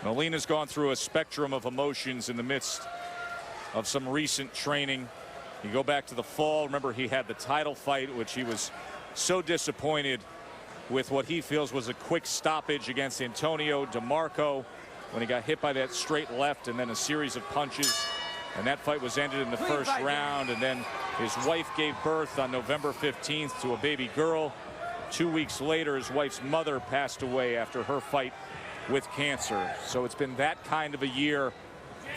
Molina's gone through a spectrum of emotions in the midst of some recent training. You go back to the fall. Remember, he had the title fight, which he was so disappointed with what he feels was a quick stoppage against Antonio DeMarco when he got hit by that straight left and then a series of punches. And that fight was ended in the first round. And then his wife gave birth on November 15th to a baby girl. 2 weeks later, his wife's mother passed away after her fight with cancer. So it's been that kind of a year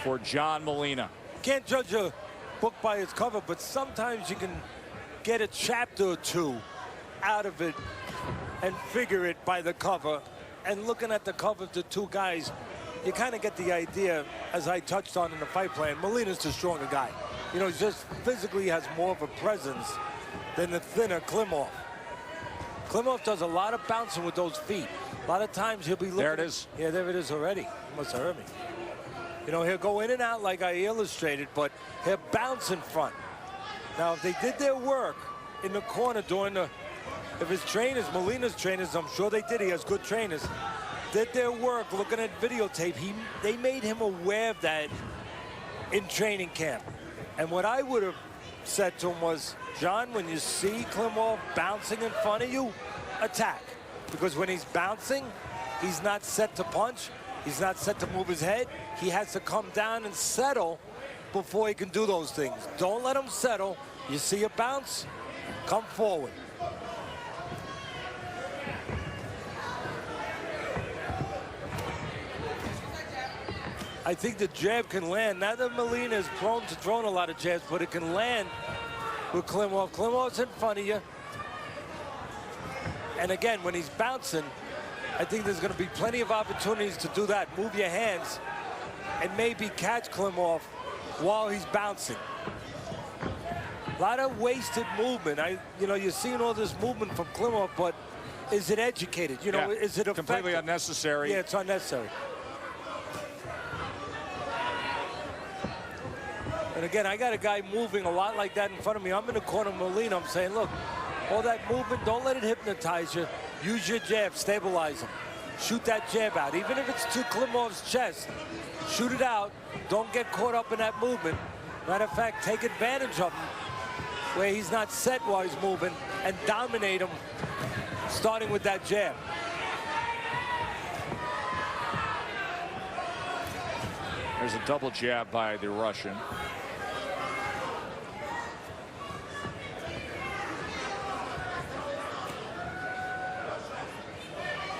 for John Molina. Can't judge a book by its cover, but sometimes you can get a chapter or two out of it and figure it by the cover. And looking at the cover of the two guys, you kind of get the idea, as I touched on in the fight plan, Molina's the stronger guy. You know, he just physically has more of a presence than the thinner Klimov. Klimov does a lot of bouncing with those feet. A lot of times he'll be looking. There it is. Yeah, there it is already. You must have heard me. You know, he'll go in and out like I illustrated, but he'll bounce in front. Now, if they did their work in the corner during the, if his trainers, Molina's trainers, I'm sure they did, he has good trainers, did their work looking at videotape, they made him aware of that in training camp. And what I would have said to him was, John, when you see Klimov bouncing in front of you, attack. Because when he's bouncing, he's not set to punch. He's not set to move his head. He has to come down and settle before he can do those things. Don't let him settle. You see a bounce, come forward. I think the jab can land. Now that Molina is prone to throwing a lot of jabs, but it can land with Klimov. Klimov's in front of you. And again, when he's bouncing, I think there's going to be plenty of opportunities to do that. Move your hands and maybe catch Klimov while he's bouncing. A lot of wasted movement. You know, you're seeing all this movement from Klimov, but is it educated? You know, is it effective? Completely unnecessary. Yeah, it's unnecessary. And again, I got a guy moving a lot like that in front of me. I'm in the corner of Molina. I'm saying, look, all that movement, don't let it hypnotize you. Use your jab, stabilize him. Shoot that jab out. Even if it's to Klimov's chest, shoot it out. Don't get caught up in that movement. Matter of fact, take advantage of him where he's not set while he's moving and dominate him, starting with that jab. There's a double jab by the Russian.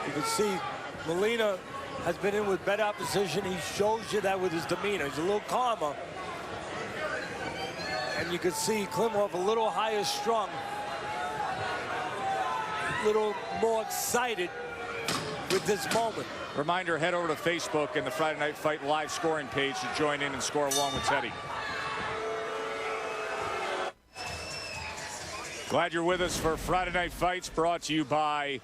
You can see Molina has been in with better opposition. He shows you that with his demeanor. He's a little calmer. And you can see Klimov a little higher strung, a little more excited with this moment. Reminder, head over to Facebook and the Friday Night Fight live scoring page to join in and score along with Teddy. Glad you're with us for Friday Night Fights, brought to you by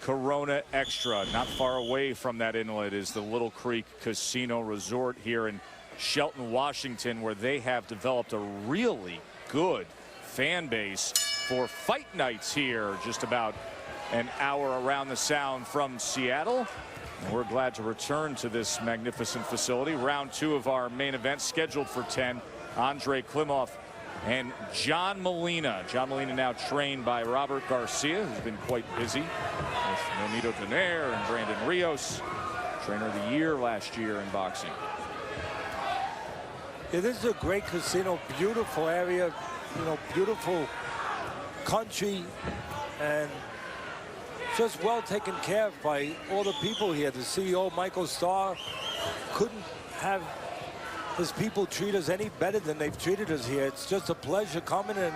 Corona Extra. Not far away from that inlet is the Little Creek Casino Resort here in Shelton, Washington, where they have developed a really good fan base for fight nights here, just about an hour around the sound from Seattle. And we're glad to return to this magnificent facility. Round 2 of our main event scheduled for 10. Andrey Klimov and John Molina. John Molina now trained by Robert Garcia, who's been quite busy with Nonito Donaire and Brandon Rios, trainer of the year last year in boxing. Yeah, this is a great casino, beautiful area, you know, beautiful country, and just well taken care of by all the people here. The CEO, Michael Starr, couldn't have his people treat us any better than they've treated us here. It's just a pleasure coming in.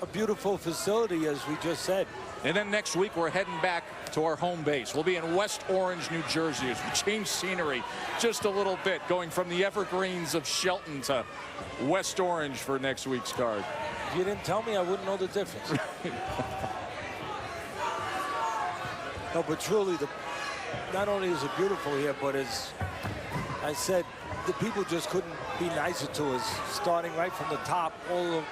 A beautiful facility, as we just said. And then next week, we're heading back to our home base. We'll be in West Orange, New Jersey, as we change scenery just a little bit, going from the evergreens of Shelton to West Orange for next week's card. If you didn't tell me, I wouldn't know the difference. No, but truly, not only is it beautiful here, but as I said, the people just couldn't be nicer to us, starting right from the top, all of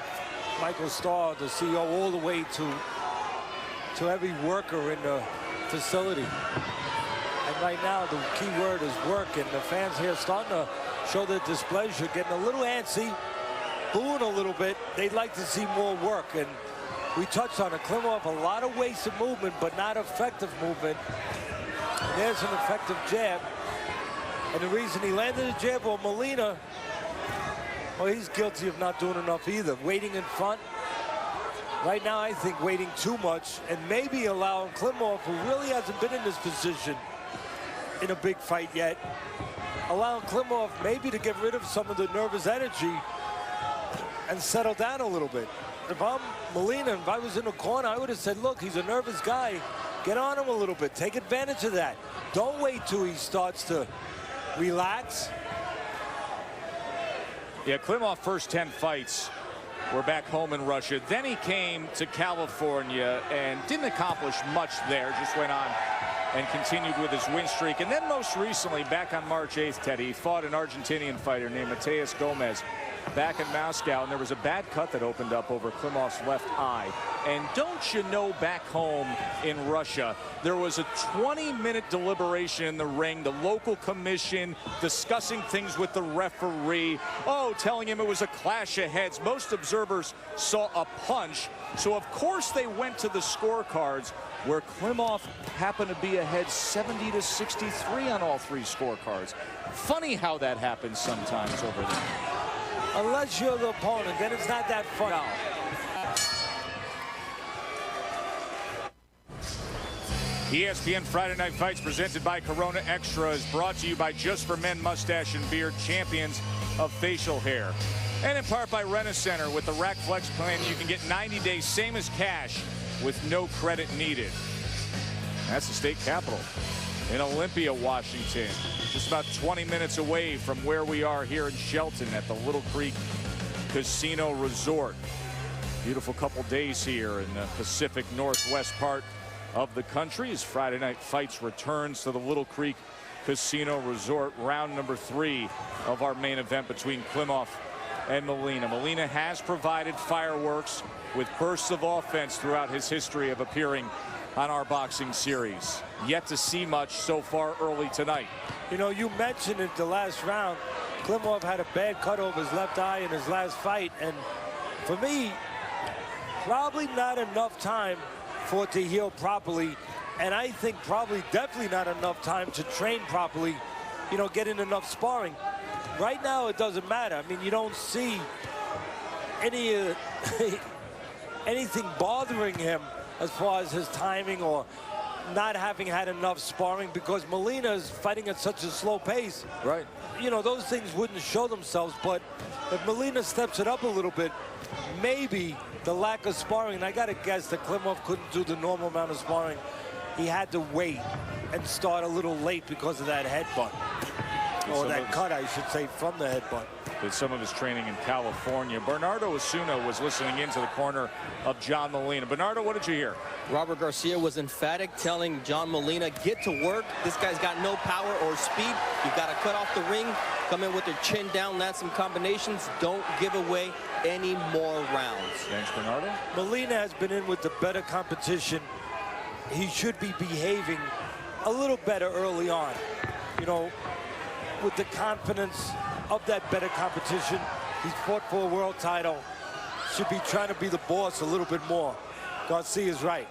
Michael Starr, the CEO, all the way to every worker in the facility. And right now, the key word is work, and the fans here starting to show their displeasure, getting a little antsy, booing a little bit. They'd like to see more work, and we touched on it. Klimov, a lot of wasted movement, but not effective movement. And there's an effective jab. And the reason he landed a jab on Molina, well, he's guilty of not doing enough either. Waiting in front. Right now, I think waiting too much and maybe allowing Klimov, who really hasn't been in this position in a big fight yet, allowing Klimov maybe to get rid of some of the nervous energy and settle down a little bit. If I'm Molina, if I was in the corner, I would have said, look, he's a nervous guy. Get on him a little bit. Take advantage of that. Don't wait till he starts to relax. Yeah, Klimov first 10 fights were back home in Russia. Then he came to California and didn't accomplish much there. Just went on and continued with his win streak. And then most recently, back on March 8th, Teddy, he fought an Argentinian fighter named Mateus Gomez back in Moscow, and there was a bad cut that opened up over Klimov's left eye. And don't you know, back home in Russia, there was a 20-minute deliberation in the ring, the local commission discussing things with the referee, telling him it was a clash of heads. Most observers saw a punch, so of course they went to the scorecards, where Klimov happened to be ahead 70-63 on all three scorecards. Funny how that happens sometimes over there. Unless you're the opponent, then it's not that fun. No. ESPN Friday Night Fights, presented by Corona Extra, is brought to you by Just for Men Mustache and Beard, champions of facial hair. And in part by Rent-A-Center. With the Rack Flex plan, you can get 90 days, same as cash, with no credit needed. That's the state capital in Olympia, Washington. Just about 20 minutes away from where we are here in Shelton at the Little Creek Casino Resort. Beautiful couple days here in the Pacific Northwest part of the country as Friday Night Fights returns to the Little Creek Casino Resort. Round number 3 of our main event between Klimov and Molina. Molina has provided fireworks with bursts of offense throughout his history of appearing on our boxing series. Yet to see much so far early tonight. You know, you mentioned it the last round. Klimov had a bad cut over his left eye in his last fight. And for me, probably not enough time for it to heal properly. And I think probably definitely not enough time to train properly, you know, get in enough sparring. Right now, it doesn't matter. I mean, you don't see any anything bothering him as far as his timing or not having had enough sparring, because Molina is fighting at such a slow pace. Right. You know, those things wouldn't show themselves, but if Molina steps it up a little bit, maybe the lack of sparring, and I got to guess that Klimov couldn't do the normal amount of sparring. He had to wait and start a little late because of that headbutt. Or that cut, I should say, from the headbutt. Did some of his training in California. Bernardo Osuna was listening into the corner of John Molina. Bernardo, what did you hear? Robert Garcia was emphatic, telling John Molina, get to work. This guy's got no power or speed. You've got to cut off the ring, come in with your chin down, land some combinations. Don't give away any more rounds. Thanks, Bernardo. Molina has been in with the better competition. He should be behaving a little better early on. You know, with the confidence of that better competition. He's fought for a world title. Should be trying to be the boss a little bit more. Garcia's right.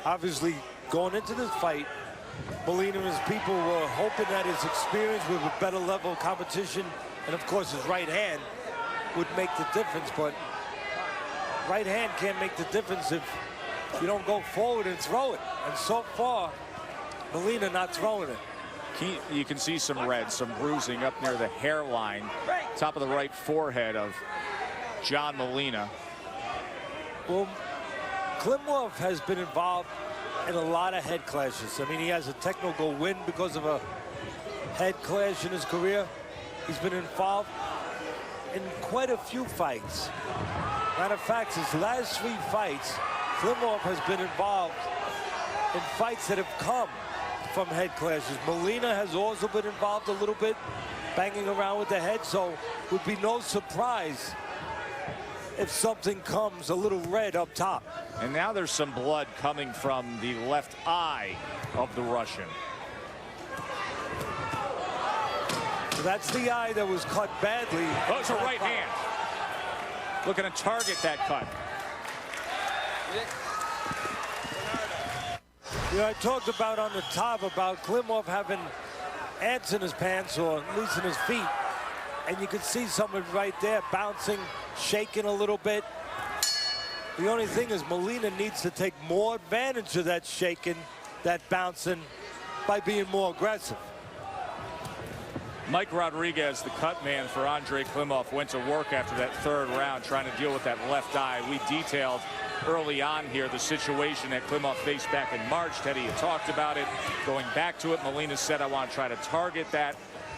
Obviously, going into this fight, Molina and his people were hoping that his experience with a better level of competition, and of course his right hand, would make the difference. But right hand can't make the difference if you don't go forward and throw it. And so far, Molina not throwing it. You can see some red, some bruising up near the hairline, top of the right forehead of John Molina. Well, Klimov has been involved in a lot of head clashes. I mean, he has a technical win because of a head clash in his career. He's been involved in quite a few fights. Matter of fact, his last 3 fights, Klimov has been involved in fights that have come from head clashes. Molina has also been involved a little bit, banging around with the head, so would be no surprise if something comes a little red up top. And now there's some blood coming from the left eye of the Russian. So that's the eye that was cut badly. Oh, it's a right hand. Looking to target that cut. You know, I talked about on the top about Klimov having ants in his pants, or at least in his feet. And you can see someone right there bouncing, shaking a little bit. The only thing is Molina needs to take more advantage of that shaking, that bouncing, by being more aggressive. Mike Rodriguez, the cut man for Andrey Klimov, went to work after that third round trying to deal with that left eye. We detailed early on here the situation that Klimov faced back in March. Teddy had talked about it. Going back to it, Molina said, I want to try to target that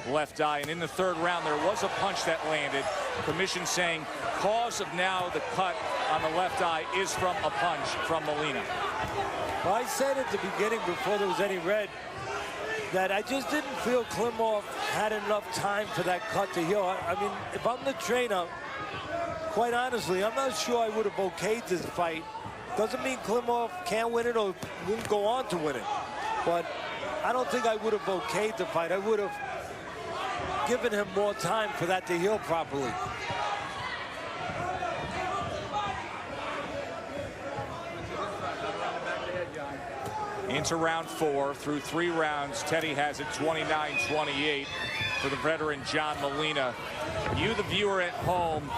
left eye. And in the third round, there was a punch that landed. Commission saying cause of now the cut on the left eye is from a punch from Molina. Well, I said at the beginning, before there was any red, that I just didn't feel Klimov had enough time for that cut to heal. I mean, if I'm the trainer, quite honestly, I'm not sure I would have okayed this fight. Doesn't mean Klimov can't win it or won't go on to win it. But I don't think I would have okayed the fight. I would have given him more time for that to heal properly. Into round 4 through 3 rounds. Teddy has it 29-28 for the veteran John Molina. You, the viewer at home,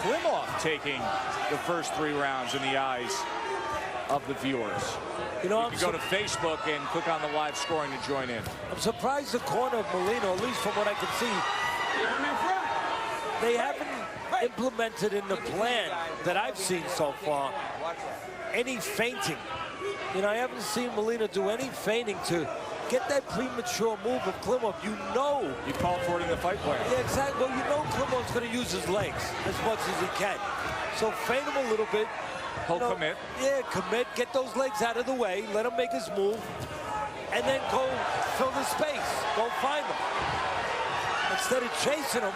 Klimov taking the first 3 rounds in the eyes of the viewers. You know, you can go to Facebook and click on the live scoring to join in. I'm surprised the corner of Molina, at least from what I can see, they haven't implemented in the plan that I've seen so far any feinting. You know, I haven't seen Molina do any feinting to get that premature move of Klimov. You know. You called for it in the fight plan. Yeah, exactly. Well, you know Klimov's going to use his legs as much as he can. So feint him a little bit. He'll commit. Yeah, commit. Get those legs out of the way. Let him make his move. And then go fill the space. Go find him. Instead of chasing him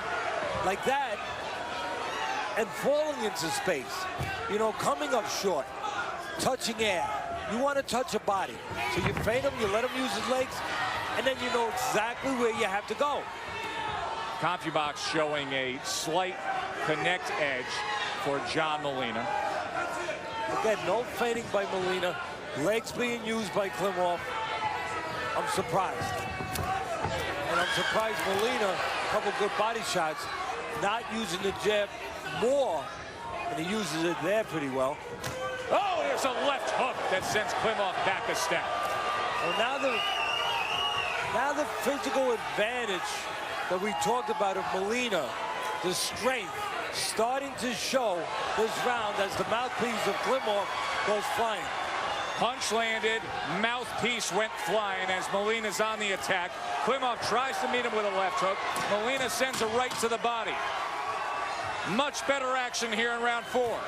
like that and falling into space. You know, coming up short. Touching air. You want to touch a body. So you feint him, you let him use his legs, and then you know exactly where you have to go. CompuBox showing a slight connect edge for John Molina. Again, no feinting by Molina. Legs being used by Klimov. I'm surprised. And I'm surprised Molina, a couple good body shots, not using the jab more, and he uses it there pretty well. Oh, there's a left hook that sends Klimov back a step. Well, now the physical advantage that we talked about of Molina, the strength, starting to show this round as the mouthpiece of Klimov goes flying. Punch landed, mouthpiece went flying as Molina's on the attack. Klimov tries to meet him with a left hook. Molina sends a right to the body. Much better action here in round 4.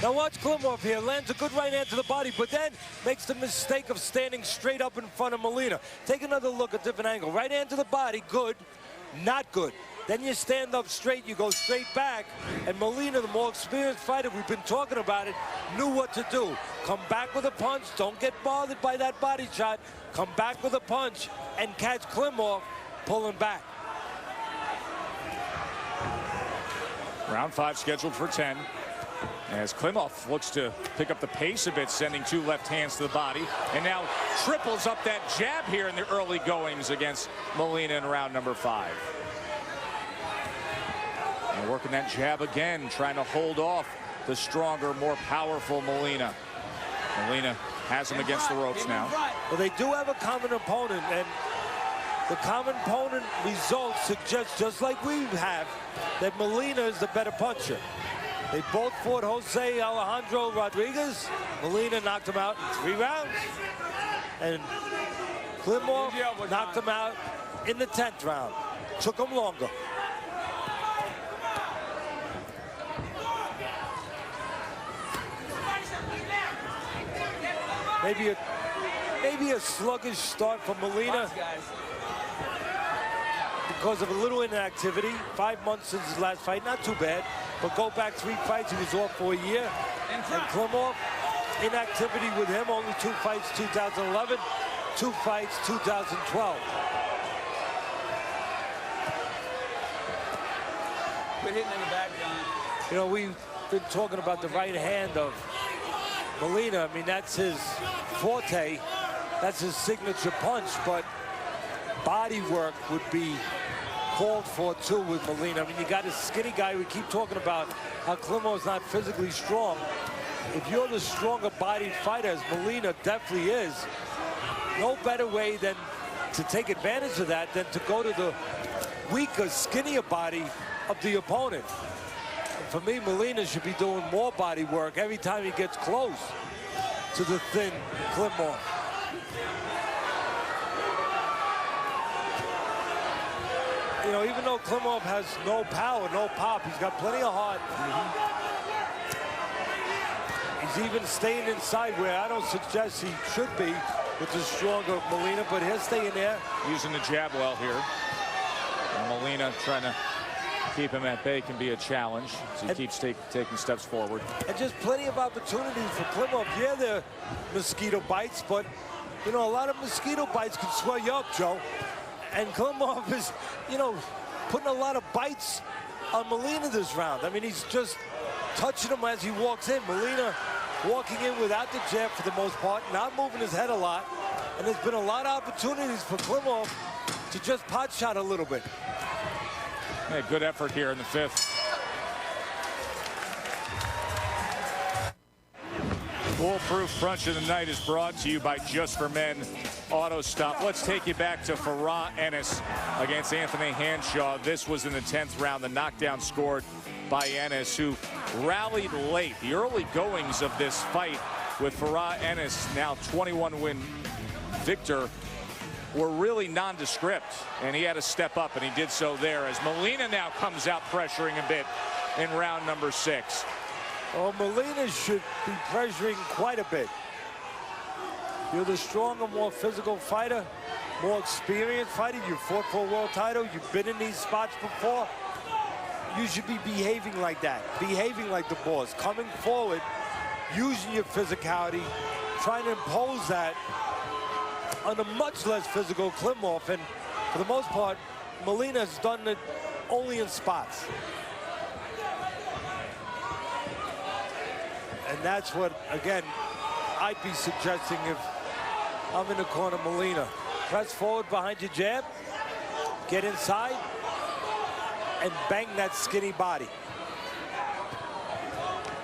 Now watch Klimov here, lands a good right hand to the body, but then makes the mistake of standing straight up in front of Molina. Take another look at different angle. Right hand to the body, good, not good. Then you stand up straight, you go straight back, and Molina, the more experienced fighter, we've been talking about it, knew what to do. Come back with a punch, don't get bothered by that body shot. Come back with a punch and catch Klimov pulling back. Round 5 scheduled for 10. As Klimov looks to pick up the pace a bit, sending 2 left hands to the body, and now triples up that jab here in the early goings against Molina in round number 5. And working that jab again, trying to hold off the stronger, more powerful Molina. Molina has him against the ropes now. Well, they do have a common opponent, and the common opponent results suggest, just like we have, that Molina is the better puncher. They both fought Jose Alejandro Rodriguez. Molina knocked him out in 3 rounds. And Klimov knocked him out in the 10th round. Took him longer. Maybe a sluggish start for Molina. because of a little inactivity. 5 months since his last fight, not too bad. But go back 3 fights, he was off for a year. And Klimov, inactivity with him, only 2 fights 2011, 2 fights 2012. Quit hitting in the back, John. You know, we've been talking about the right hand of Molina. I mean, that's his forte. That's his signature punch, but body work would be called for too with Molina. I mean, you got a skinny guy. We keep talking about how Klimov's not physically strong. If you're the stronger bodied fighter, as Molina definitely is, no better way than to take advantage of that than to go to the weaker, skinnier body of the opponent. And for me, Molina should be doing more body work every time he gets close to the thin Klimov. You know, even though Klimov has no power, no pop, he's got plenty of heart. He's even staying inside where I don't suggest he should be with the stronger Molina, but he'll stay in there. Using the jab well here. And Molina trying to keep him at bay can be a challenge as he keeps taking steps forward. And just plenty of opportunities for Klimov. Yeah, they're mosquito bites, but, you know, a lot of mosquito bites can swell you up, Joe. And Klimov is, you know, putting a lot of bites on Molina this round. I mean, he's just touching him as he walks in. Molina walking in without the jab for the most part, not moving his head a lot. And there's been a lot of opportunities for Klimov to just pot shot a little bit. Yeah, good effort here in the 5th. Foolproof Brunch of the Night is brought to you by Just for Men Auto Stop. Let's take you back to Farah Ennis against Anthony Hanshaw. This was in the 10th round. The knockdown scored by Ennis, who rallied late. The early goings of this fight with Farah Ennis, now 21-win victor, were really nondescript, and he had to step up, and he did so there as Molina now comes out pressuring a bit in round number 6. Well, Molina should be pressuring quite a bit. You're the stronger, more physical fighter, more experienced fighter. You fought for a world title. You've been in these spots before. You should be behaving like that, behaving like the boss, coming forward, using your physicality, trying to impose that on a much less physical Klimov. And for the most part, Molina has done it only in spots. And that's what, again, I'd be suggesting if I'm in the corner, Molina. Press forward behind your jab, get inside, and bang that skinny body.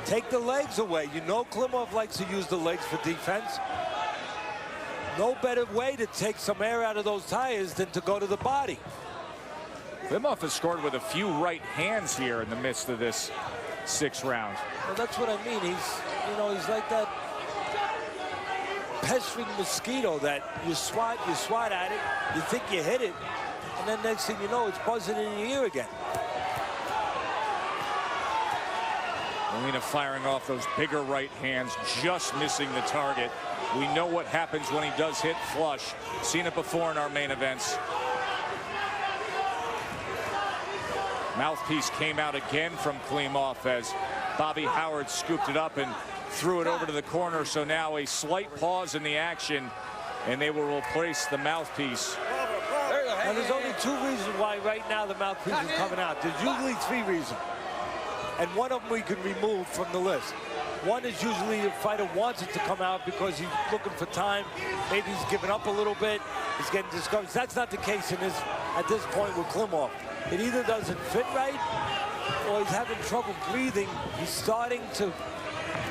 Take the legs away. You know Klimov likes to use the legs for defense. No better way to take some air out of those tires than to go to the body. Klimov has scored with a few right hands here in the midst of this 6th round. Well, that's what I mean. He's, you know, he's like that pestering mosquito that you swat at it, you think you hit it, and then next thing you know, it's buzzing in your ear again. Molina firing off those bigger right hands, just missing the target. We know what happens when he does hit flush. Seen it before in our main events. Mouthpiece came out again from Klimov as Bobby Howard scooped it up and threw it over to the corner. So now a slight pause in the action, and they will replace the mouthpiece. And there's only 2 reasons why right now the mouthpiece is coming out. There's usually 3 reasons. And one of them we can remove from the list. One is usually the fighter wants it to come out because he's looking for time. Maybe he's giving up a little bit. He's getting discouraged. That's not the case at this point with Klimov. It either doesn't fit right or he's having trouble breathing. He's starting to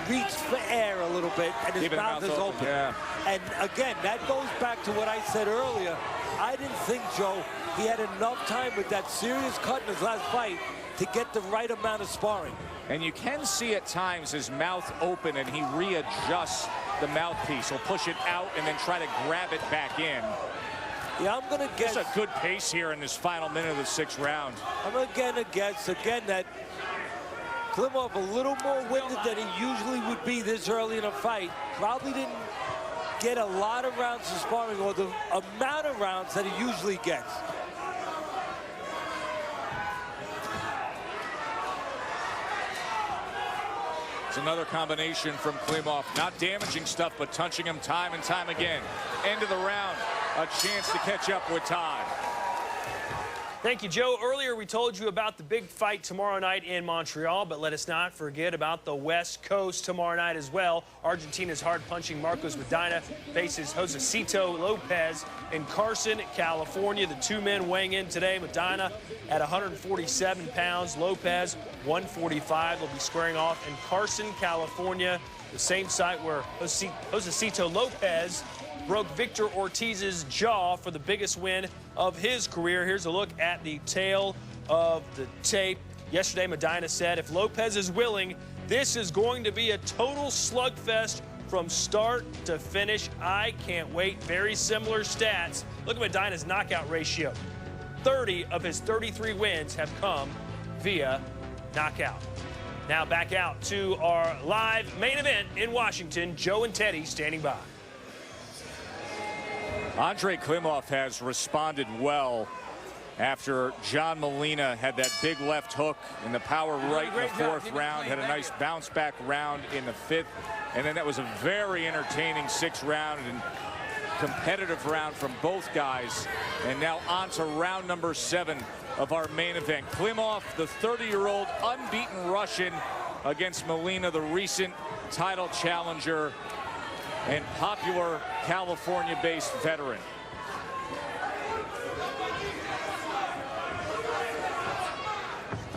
reach for air a little bit, and his mouth is open. Yeah. And again, that goes back to what I said earlier. I didn't think, Joe, he had enough time with that serious cut in his last fight to get the right amount of sparring. And you can see at times his mouth open and he readjusts the mouthpiece. He'll push it out and then try to grab it back in. Yeah, I'm going to guess. It's a good pace here in this final minute of the 6th round. I'm going to guess, again, that Klimov a little more winded than he usually would be this early in a fight. Probably didn't get a lot of rounds of sparring or the amount of rounds that he usually gets. It's another combination from Klimov. Not damaging stuff, but touching him time and time again. End of the round, a chance to catch up with Todd. Thank you, Joe. Earlier, we told you about the big fight tomorrow night in Montreal, but let us not forget about the West Coast tomorrow night as well. Argentina's hard-punching Marcos Medina faces Josecito Lopez in Carson, California. The two men weighing in today, Medina at 147 pounds, Lopez 145. They'll be squaring off in Carson, California, the same site where Josecito Lopez broke Victor Ortiz's jaw for the biggest win of his career. Here's a look at the tail of the tape. Yesterday, Medina said, if Lopez is willing, this is going to be a total slugfest from start to finish. I can't wait. Very similar stats. Look at Medina's knockout ratio. 30 of his 33 wins have come via knockout. Now back out to our live main event in Washington. Joe and Teddy standing by. Andrey Klimov has responded well after John Molina had that big left hook in the power right in the fourth round, had a nice bounce back round in the fifth, and then that was a very entertaining sixth round and competitive round from both guys. And now on to round number 7 of our main event. Klimov, the 30-year-old unbeaten Russian, against Molina, the recent title challenger and popular California-based veteran.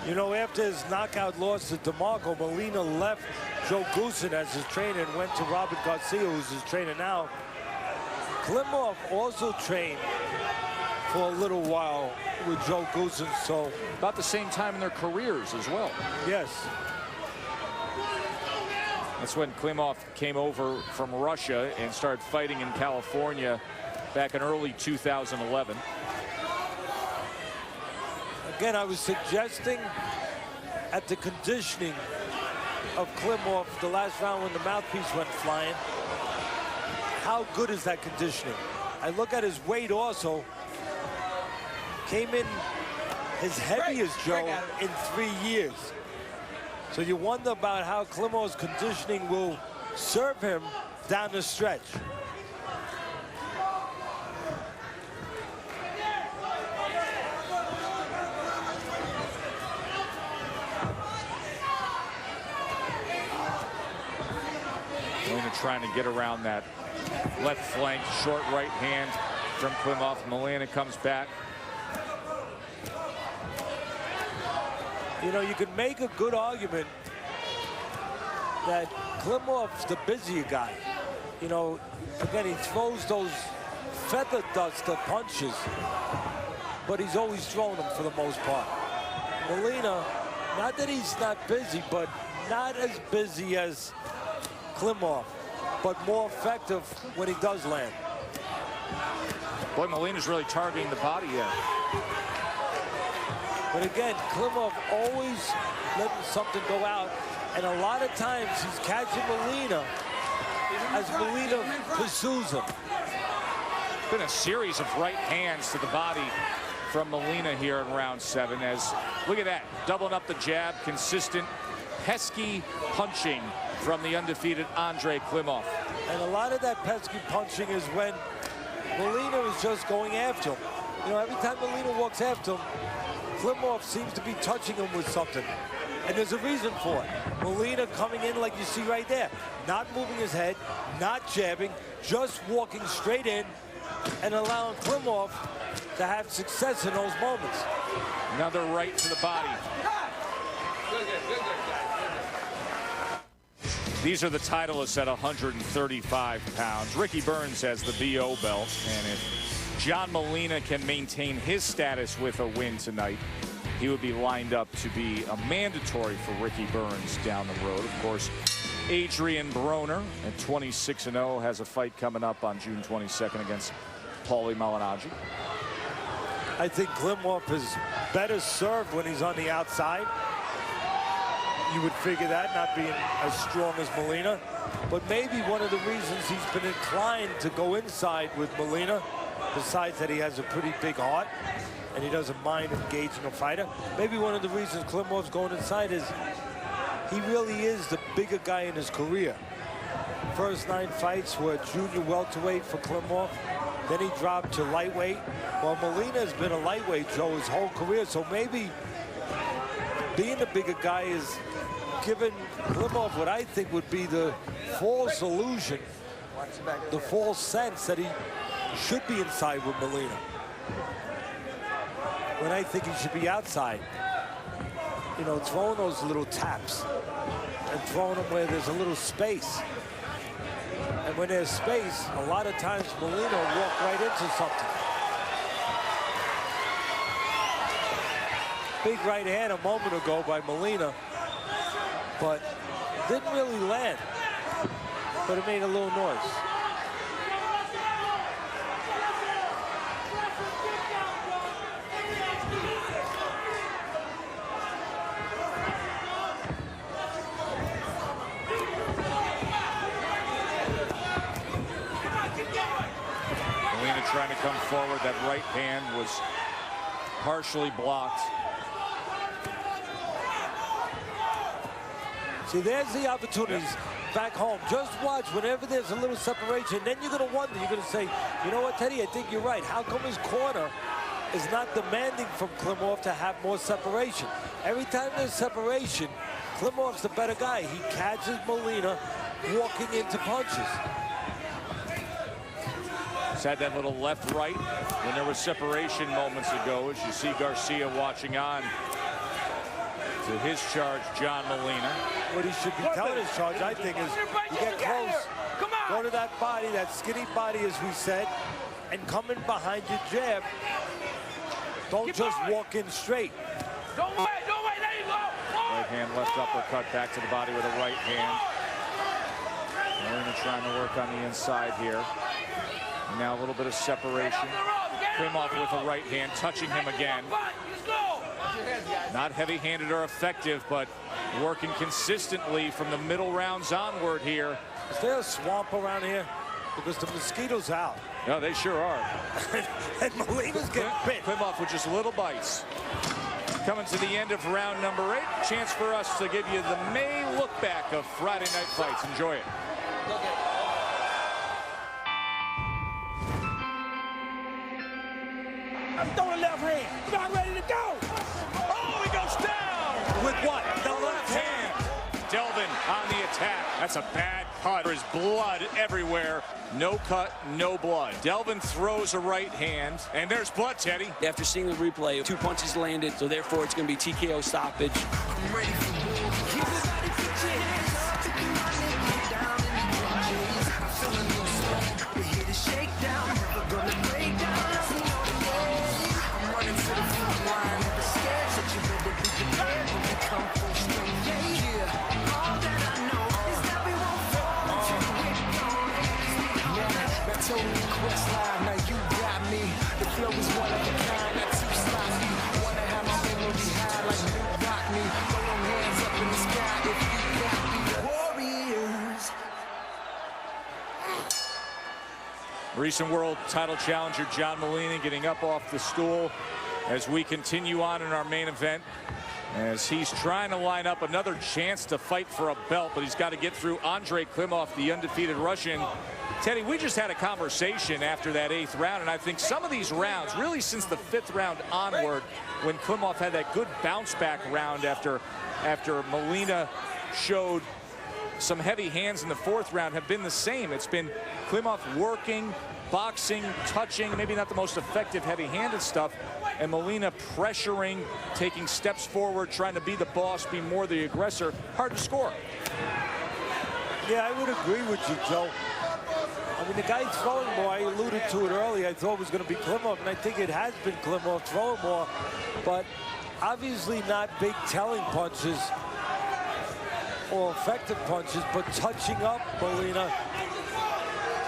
You know, after his knockout loss to DeMarco, Molina left Joe Goosen as his trainer and went to Robert Garcia, who's his trainer now. Klimov also trained for a little while with Joe Goosen, so About the same time in their careers as well. yes. That's when Klimov came over from Russia and started fighting in California back in early 2011. Again, I was suggesting at the conditioning of Klimov the last round when the mouthpiece went flying. How good is that conditioning? I look at his weight also. Came in his heaviest, Joe, in 3 years. So you wonder about how Klimov's conditioning will serve him down the stretch. Molina trying to get around that left flank, short right hand from Klimov. Molina comes back. You know, you could make a good argument that Klimov's the busier guy. You know, again, he throws those feather duster punches, but he's always throwing them for the most part. Molina, not that he's not busy, but not as busy as Klimov, but more effective when he does land. Boy, Molina's really targeting the body there. But again, Klimov always letting something go out, and a lot of times he's catching Molina as Molina pursues him. Been a series of right hands to the body from Molina here in round 7. As look at that, doubling up the jab, consistent, pesky punching from the undefeated Andrey Klimov. And a lot of that pesky punching is when Molina is just going after him. You know, every time Molina walks after him, Klimov seems to be touching him with something. And there's a reason for it. Molina coming in like you see right there. Not moving his head, not jabbing, just walking straight in and allowing Klimov to have success in those moments. Another right to the body. These are the titleists at 135 pounds. Ricky Burns has the BO belt, and if John Molina can maintain his status with a win tonight, he would be lined up to be a mandatory for Ricky Burns down the road. Of course, Adrian Broner at 26-0 has a fight coming up on June 22nd against Paulie Malignaggi. I think Klimov is better served when he's on the outside. You would figure that, not being as strong as Molina. But maybe one of the reasons he's been inclined to go inside with Molina, besides that he has a pretty big heart and he doesn't mind engaging a fighter, maybe one of the reasons Klimov's going inside is he really is the bigger guy in his career. First 9 fights were junior welterweight for Klimov. Then he dropped to lightweight. Well, Molina has been a lightweight, Joe, his whole career. So maybe being a bigger guy is giving Klimov what I think would be the false illusion, the false sense that he should be inside with Molina, when I think he should be outside. You know, throwing those little taps and throwing them where there's a little space. And when there's space, a lot of times Molina will walk right into something. Big right hand a moment ago by Molina, but didn't really land, but it made a little noise. Molina trying to come forward. That right hand was partially blocked. See, there's the opportunities back home. Just watch whenever there's a little separation. Then you're going to wonder. You're going to say, you know what, Teddy, I think you're right. How come his corner is not demanding from Klimov to have more separation? Every time there's separation, Klimov's the better guy. He catches Molina walking into punches. He's had that little left-right when there was separation moments ago, as you see Garcia watching on to his charge, John Molina. What he should be telling his charge, I think, is you get close, go to that body, that skinny body, as we said, and come in behind your jab. Don't just walk in straight. Don't wait, there you go. Right hand, left uppercut, back to the body with a right hand. Molina trying to work on the inside here. Now a little bit of separation. Klimov with a right hand, touching him again. Not heavy-handed or effective, but working consistently from the middle rounds onward here. Is there a swamp around here? Because the mosquitoes out. No, they sure are. And Molina's getting bit. Klimov with just little bites. Coming to the end of round number 8. Chance for us to give you the May look back of Friday Night Fights. Enjoy it. I'm throwing left hand. About ready to go. Oh, he goes down. With what? The left hand. Delvin on the attack. That's a bad cut. There's blood everywhere. No cut, no blood. Delvin throws a right hand, and there's blood, Teddy. After seeing the replay, 2 punches landed, so therefore it's going to be TKO stoppage. I'm ready for war. Everybody put your hands up. Take your money, get down in the trenches. I feel a new song. We're here to shake down. Never gonna break down. Nothing on the way. I'm running to the front line. Never scared, so you better be prepared when we come full swing. Yeah. All that I know is that we won't fall until we're gone. Now, totally quest live. Now you got me. The flow is one of a kind. Not too sloppy. Wanna have my memory high like you rock me. Throw them hands up in the sky if you got me. Warriors. Recent world title challenger John Molina getting up off the stool as we continue on in our main event, as he's trying to line up another chance to fight for a belt, but he's got to get through Andrey Klimov, the undefeated Russian. Teddy, we just had a conversation after that 8th round, and I think some of these rounds, really since the 5th round onward, when Klimov had that good bounce back round after Molina showed some heavy hands in the 4th round, have been the same. It's been Klimov working, boxing, touching, maybe not the most effective heavy-handed stuff, and Molina pressuring, taking steps forward, trying to be the boss, be more the aggressor. Hard to score. Yeah, I would agree with you, Joe. I mean, the guy's throwing more. I alluded to it earlier. I thought it was going to be Klimov, and I think it has been Klimov throwing more, but obviously not big telling punches or effective punches, but touching up Molina.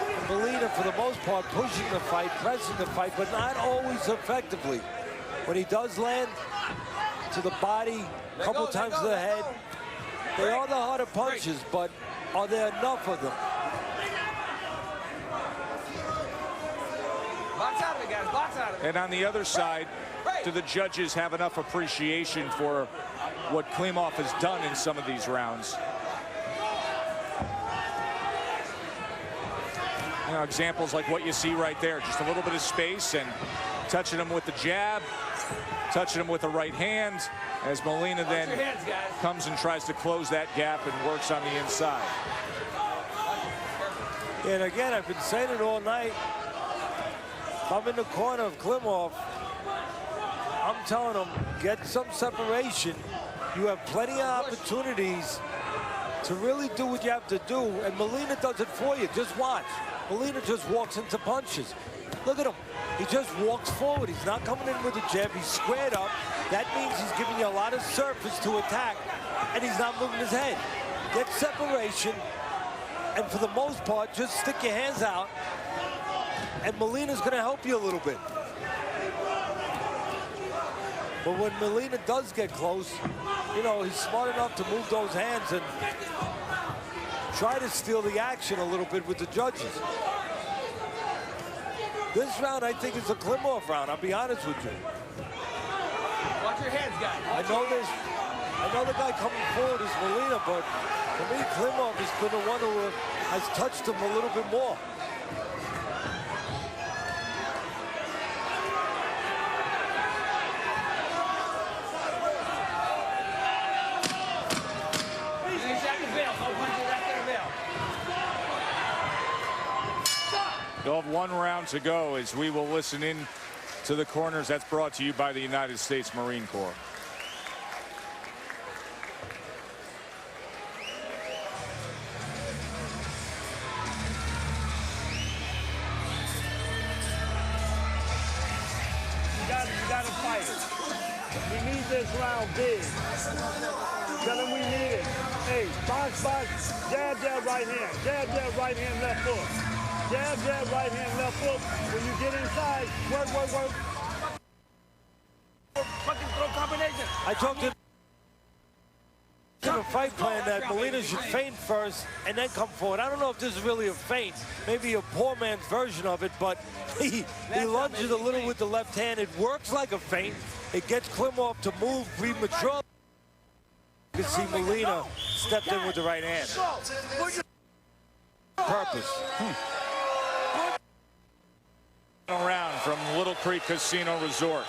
And Molina, for the most part, pushing the fight, pressing the fight, but not always effectively. When he does land to the body, a couple times to the head, they are the harder punches, but are there enough of them? Box out of it, guys. Box out of it. And on the other side, do the judges have enough appreciation for what Klimov has done in some of these rounds. You know, examples like what you see right there, just a little bit of space and touching him with the jab, touching him with the right hand, as Molina then comes and tries to close that gap and works on the inside. And again, I've been saying it all night. If I'm in the corner of Klimov, I'm telling him, get some separation. You have plenty of opportunities to really do what you have to do, and Molina does it for you. Just watch. Molina just walks into punches. Look at him. He just walks forward. He's not coming in with a jab. He's squared up. That means he's giving you a lot of surface to attack, and he's not moving his head. Get separation, and for the most part, just stick your hands out, and Molina's going to help you a little bit. But when Molina does get close, you know, he's smart enough to move those hands and try to steal the action a little bit with the judges. This round, I think, is a Klimov round. I'll be honest with you. Watch your hands, guys. I know the guy coming forward is Molina, but for me, Klimov has been the one who has touched him a little bit more. You'll have one round to go as we will listen in to the corners. That's brought to you by the United States Marine Corps. You gotta fight it. We need this round big. Tell him we need it. Hey, box, box, jab, jab, right hand. Jab, jab, right hand, left foot. Jab, jab, right hand, left foot. When you get inside, work, work, work. Fucking throw combination. I talked to a fight plan that Molina should feint first and then come forward. I don't know if this is really a feint, maybe a poor man's version of it, but he lunges a little with the left hand. It works like a feint. It gets Klimov to move prematurely. You can see Molina stepped in with the right hand. Purpose. Around from Little Creek Casino Resort.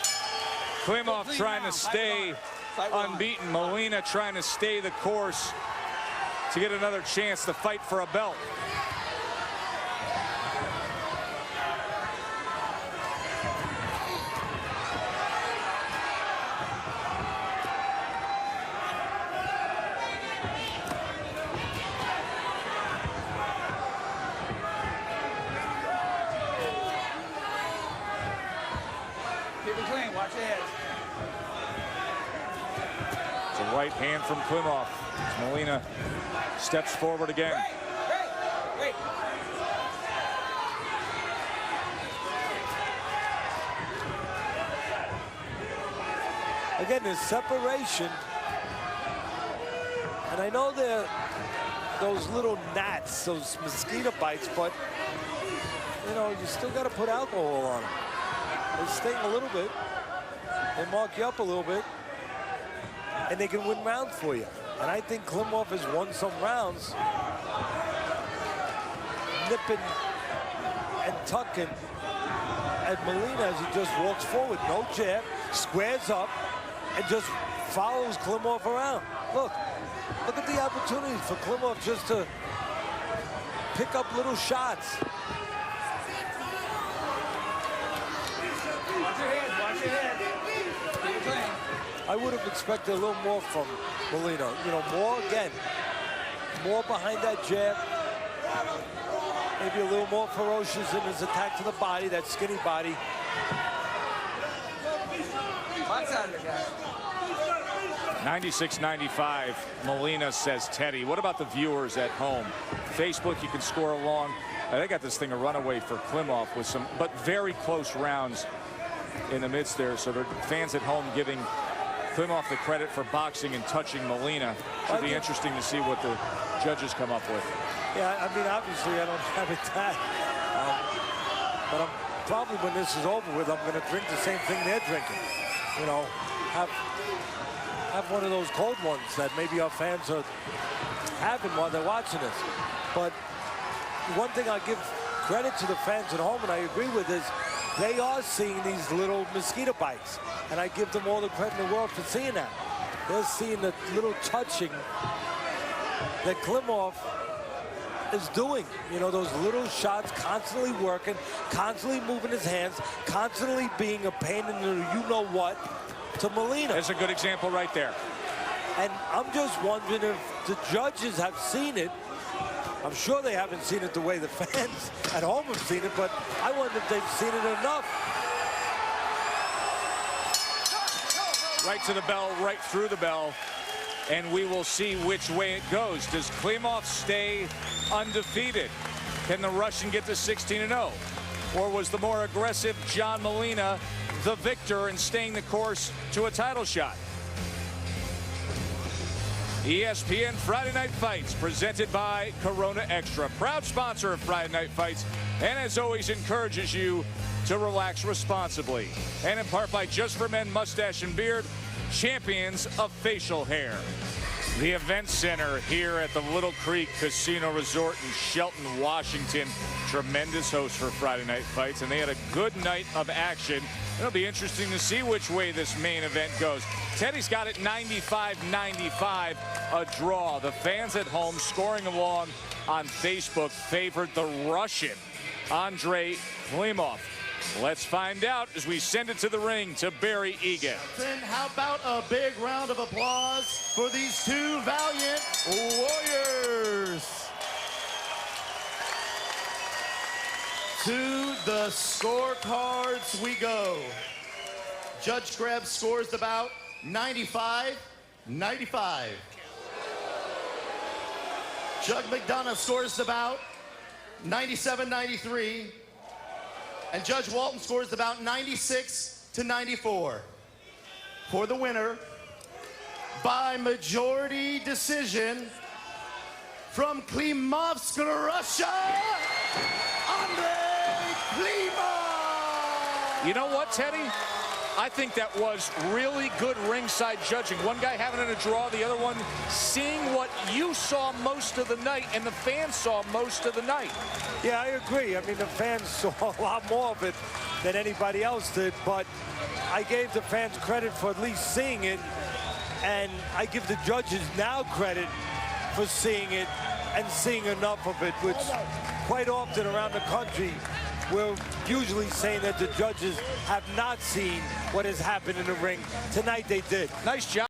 Klimov trying to stay unbeaten. Molina trying to stay the course to get another chance to fight for a belt. Watch your head. It's a right hand from Klimov. Molina steps forward again. Wait. Again, there's separation. And I know they're those little gnats, those mosquito bites, but, you know, you still got to put alcohol on them. They sting a little bit. They mark you up a little bit. And they can win rounds for you. And I think Klimov has won some rounds. Nipping and tucking at Molina as he just walks forward. No jab, squares up, and just follows Klimov around. Look at the opportunities for Klimov just to pick up little shots. Watch your head. Watch your head. I would have expected a little more from Molina. You know, more behind that jab. Maybe a little more ferocious in his attack to the body, that skinny body. Box out of there, guys. 96-95, Molina says Teddy. What about the viewers at home? Facebook, you can score along. They got this thing a runaway for Klimov with some, but very close rounds in the midst there. So the fans at home giving Klimov the credit for boxing and touching Molina. Should be interesting to see what the judges come up with. Yeah, I mean, obviously I don't have it that. But I'm probably, when this is over with, I'm going to drink the same thing they're drinking. You know, have have one of those cold ones that maybe our fans are having while they're watching this. But one thing I give credit to the fans at home, and I agree with, is they are seeing these little mosquito bites. And I give them all the credit in the world for seeing that. They're seeing the little touching that Klimov is doing. You know, those little shots, constantly working, constantly moving his hands, constantly being a pain in the you-know-what to Molina. There's a good example right there. And I'm just wondering if the judges have seen it. I'm sure they haven't seen it the way the fans at home have seen it, but I wonder if they've seen it enough. Right to the bell, right through the bell, and we will see which way it goes. Does Klimov stay undefeated? Can the Russian get to 16-0? Or was the more aggressive John Molina the victor and staying the course to a title shot? ESPN Friday Night Fights, presented by Corona Extra, proud sponsor of Friday Night Fights, and as always encourages you to relax responsibly. And in part by Just for Men Mustache and Beard, champions of facial hair. The event center here at the Little Creek Casino Resort in Shelton, Washington. Tremendous host for Friday Night Fights, and they had a good night of action. It'll be interesting to see which way this main event goes. Teddy's got it 95-95, a draw. The fans at home scoring along on Facebook favored the Russian, Andrey Klimov. Let's find out as we send it to the ring to Barry Egan. How about a big round of applause for these two valiant warriors? To the scorecards we go. Judge Krebs scores the bout 95-95. Judge McDonough scores the bout 97-93. And Judge Walton scores the bout 96-94. For the winner, by majority decision, from Klimovsk, Russia, Andrey Klimov! You know what, Teddy? I think that was really good ringside judging. One guy having it a draw, the other one seeing what you saw most of the night and the fans saw most of the night. Yeah, I agree. I mean, the fans saw a lot more of it than anybody else did, but I gave the fans credit for at least seeing it, and I give the judges now credit for seeing it and seeing enough of it, which quite often around the country we're usually saying that the judges have not seen what has happened in the ring. Tonight they did. Nice job.